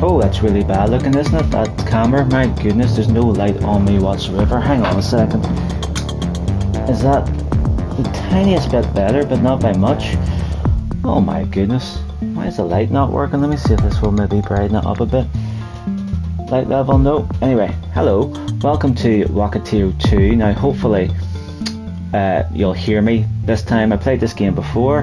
Oh, that's really bad looking, isn't it? That camera, my goodness, there's no light on me whatsoever. Hang on a second. Is that the tiniest bit better, but not by much? Oh my goodness. Why is the light not working? Let me see if this will maybe brighten it up a bit. Light level, no. Anyway, hello. Welcome to Rocketio 2. Now, hopefully, you'll hear me this time. I played this game before.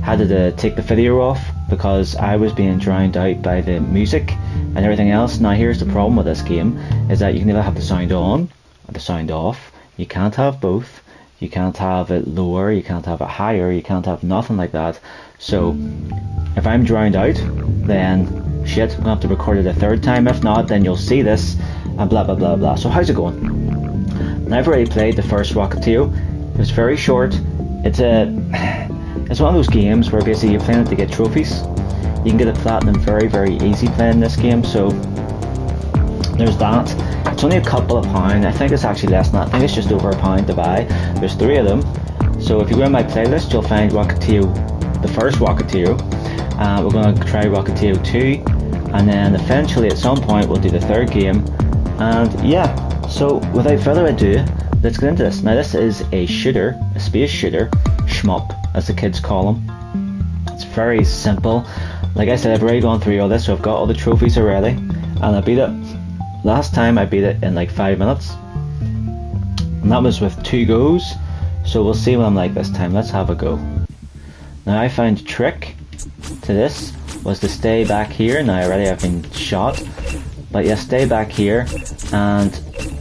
Had to take the video off because I was being drowned out by the music and everything else. Now, here's the problem with this game, is that you can either have the sound on or the sound off. You can't have both. You can't have it lower, you can't have it higher, you can't have nothing like that. So, if I'm drowned out, then shit, I'm gonna have to record it a third time. If not, then you'll see this and blah blah blah blah. So how's it going? And I've already played the first Rocketio. It was very short. It's one of those games where basically you're playing it to get trophies. You can get a platinum very easy playing this game, so there's that. It's only a couple of pounds. I think it's actually less than that. I think it's just over £1 to buy. There's 3 of them. So if you go in my playlist, you'll find Rocketio, the first Rocketio. We're going to try Rocketio 2, and then eventually at some point we'll do the third game. And yeah, so without further ado, let's get into this. Now this is a shooter, a space shooter, shmup as the kids call them. It's very simple. Like I said, I've already gone through all this, so I've got all the trophies already, and I beat it. Last time I beat it in like 5 minutes, and that was with 2 goes, so we'll see what I'm like this time. Let's have a go. Now I found a trick to this was to stay back here. Now already I've been shot, but yeah, stay back here and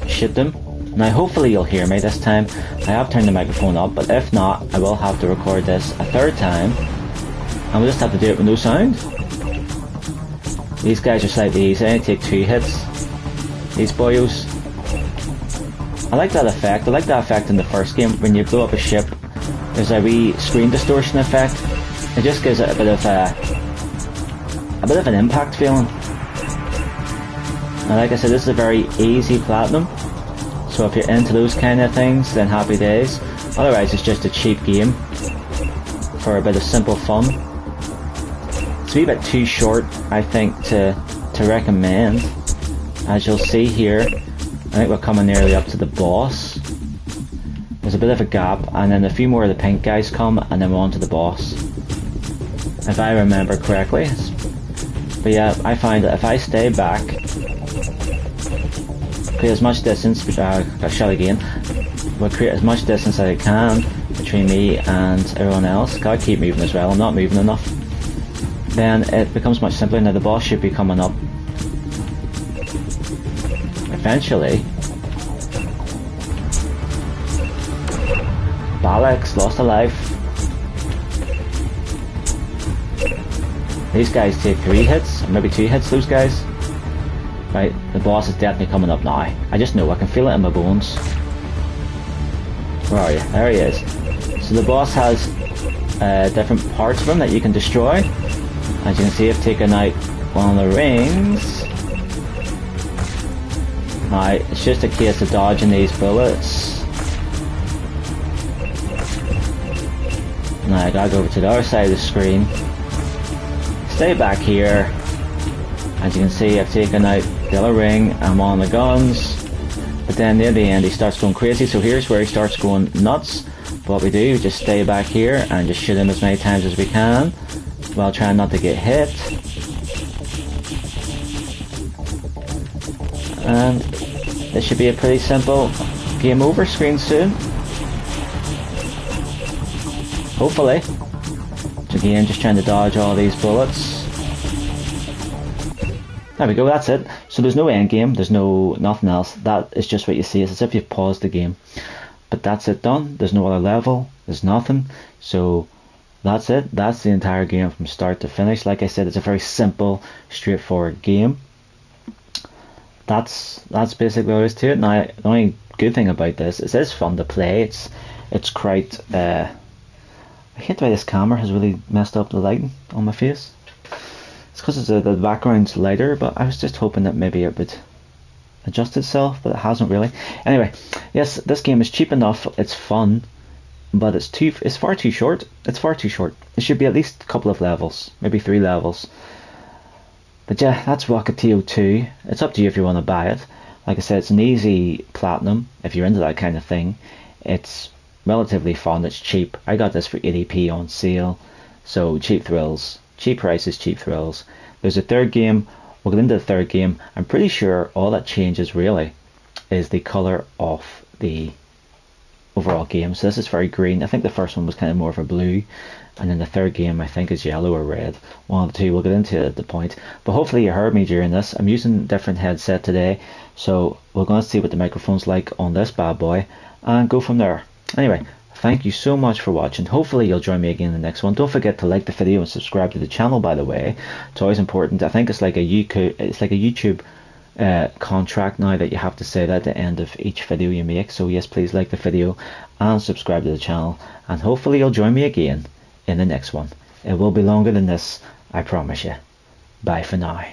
shoot them. Now hopefully you'll hear me this time. I have turned the microphone up, but if not, I will have to record this a third time, and we'll just have to do it with no sound. These guys are slightly easy. I only take 2 hits. These boyos. I like that effect. I like that effect in the first game when you blow up a ship. There's a wee screen distortion effect. It just gives it a bit of an impact feeling. And like I said, this is a very easy platinum. So if you're into those kind of things, then happy days. Otherwise, it's just a cheap game for a bit of simple fun. It's a wee bit too short, I think, to recommend. As you'll see here, I think we're coming nearly up to the boss. There's a bit of a gap, and then a few more of the pink guys come, and then we're on to the boss, if I remember correctly. But yeah, I find that if I stay back, create as much distance, I got shot again, we'll create as much distance as I can between me and everyone else. Gotta keep moving as well, I'm not moving enough. Then it becomes much simpler. Now the boss should be coming up eventually. Balix lost a life. These guys take 3 hits, or maybe 2 hits, those guys. Right, the boss is definitely coming up now. I just know, I can feel it in my bones. Where are you? There he is. So the boss has different parts of him that you can destroy. As you can see, I've taken out one of the rings. Now, it's just a case of dodging these bullets. Now, I gotta go over to the other side of the screen. Stay back here. As you can see, I've taken out the other ring. I'm on the guns. But then near the end, he starts going crazy. So here's where he starts going nuts. But what we do, we just stay back here and just shoot him as many times as we can, while trying not to get hit. And this should be a pretty simple game over screen soon. Hopefully. So again, just trying to dodge all these bullets. There we go, that's it. So there's no end game, there's nothing else. That is just what you see. It's as if you've paused the game. But that's it done. There's no other level, there's nothing. So that's it. That's the entire game from start to finish. Like I said, it's a very simple, straightforward game. That's basically what it is to it. Now, the only good thing about this is it's fun to play. It's quite. I hate why this camera has really messed up the lighting on my face. It's because the background's lighter, but I was just hoping that maybe it would adjust itself, but it hasn't really. Anyway, yes, this game is cheap enough. It's fun. But it's far too short. It's far too short. It should be at least a couple of levels, maybe 3 levels. But yeah, that's Rocketio 2. It's up to you if you want to buy it. Like I said, it's an easy platinum if you're into that kind of thing. It's relatively fun, it's cheap. I got this for 80p on sale. So cheap thrills, cheap prices, cheap thrills. There's a third game. We'll get into the third game. I'm pretty sure all that changes really is the colour of the overall game. So this is very green. I think the first one was kind of more of a blue, and then the third game I think is yellow or red. One of the two. We'll get into it at the point. But hopefully you heard me during this. I'm using a different headset today, so we're going to see what the microphone's like on this bad boy and go from there. Anyway, thank you so much for watching. Hopefully you'll join me again in the next one. Don't forget to like the video and subscribe to the channel, by the way. It's always important. I think it's like a YouTube contract now that you have to say that at the end of each video you make. So yes, please like the video and subscribe to the channel, and hopefully you'll join me again in the next one. It will be longer than this, I promise you. Bye for now.